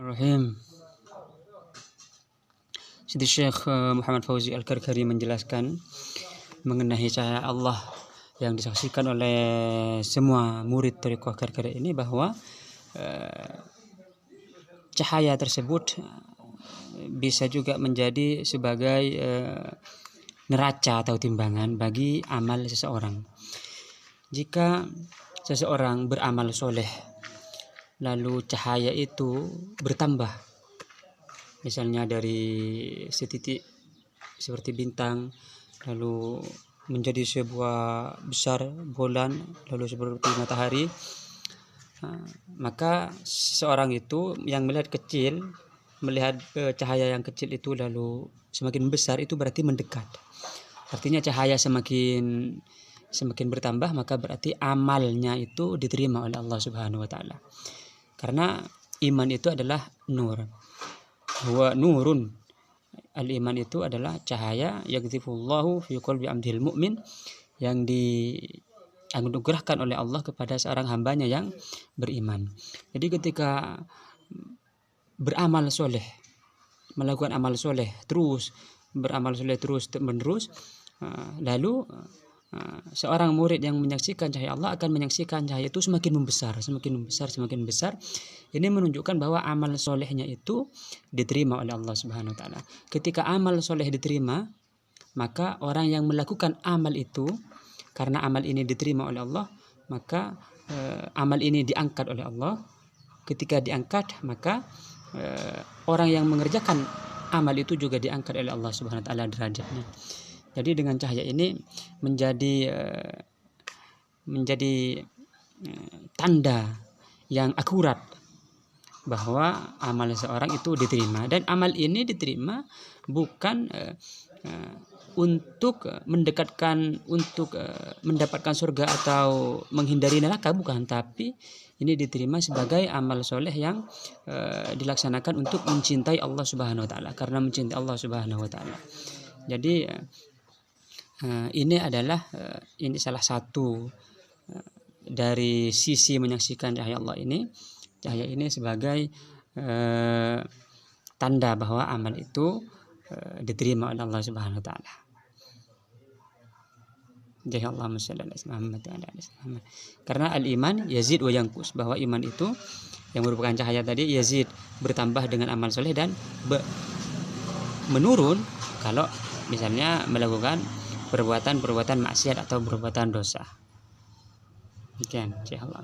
Bismillahirrahmanirrahim. Sidi Syekh Muhammad Fauzi Al-Karkari menjelaskan mengenai cahaya Allah yang disaksikan oleh semua murid Thariqah Karkari ini, bahwa cahaya tersebut bisa juga menjadi sebagai neraca atau timbangan bagi amal seseorang. Jika seseorang beramal soleh lalu cahaya itu bertambah, misalnya dari setitik seperti bintang lalu menjadi sebuah besar bulan lalu seperti matahari, maka seseorang itu yang melihat cahaya yang kecil itu lalu semakin besar, itu berarti mendekat. Artinya cahaya semakin bertambah, maka berarti amalnya itu diterima oleh Allah Subhanahu wa taala. Karena iman itu adalah nur. Huwa nurun. Al-iman itu adalah cahaya yakdzifullahu fi qalbi abdil mu'min, yang dianugerahkan oleh Allah kepada seorang hambanya yang beriman. Jadi ketika beramal soleh, melakukan amal soleh terus, beramal soleh terus menerus, lalu seorang murid yang menyaksikan cahaya Allah akan menyaksikan cahaya itu semakin membesar. Ini menunjukkan bahwa amal solehnya itu diterima oleh Allah Subhanahu wa taala. Ketika amal soleh diterima, maka orang yang melakukan amal itu, karena amal ini diterima oleh Allah, maka amal ini diangkat oleh Allah. Ketika diangkat, maka orang yang mengerjakan amal itu juga diangkat oleh Allah Subhanahu wa taala derajatnya. Jadi dengan cahaya ini menjadi tanda yang akurat bahwa amal seorang itu diterima, dan amal ini diterima bukan untuk mendapatkan surga atau menghindari neraka, bukan, tapi ini diterima sebagai amal soleh yang dilaksanakan untuk mencintai Allah Subhanahu wa taala, karena mencintai Allah Subhanahu wa taala. Jadi ini salah satu dari sisi menyaksikan cahaya Allah ini. Cahaya ini sebagai tanda bahwa amal itu diterima oleh Allah Subhanahu wa taala. Allahumma shalli ala Muhammad wa ala ali Muhammad. Karena al-iman yazid wa yanqus, bahwa iman itu yang merupakan cahaya tadi yazid, bertambah dengan amal soleh, dan menurun kalau misalnya melakukan perbuatan maksiat atau perbuatan dosa. Demikian. Allah.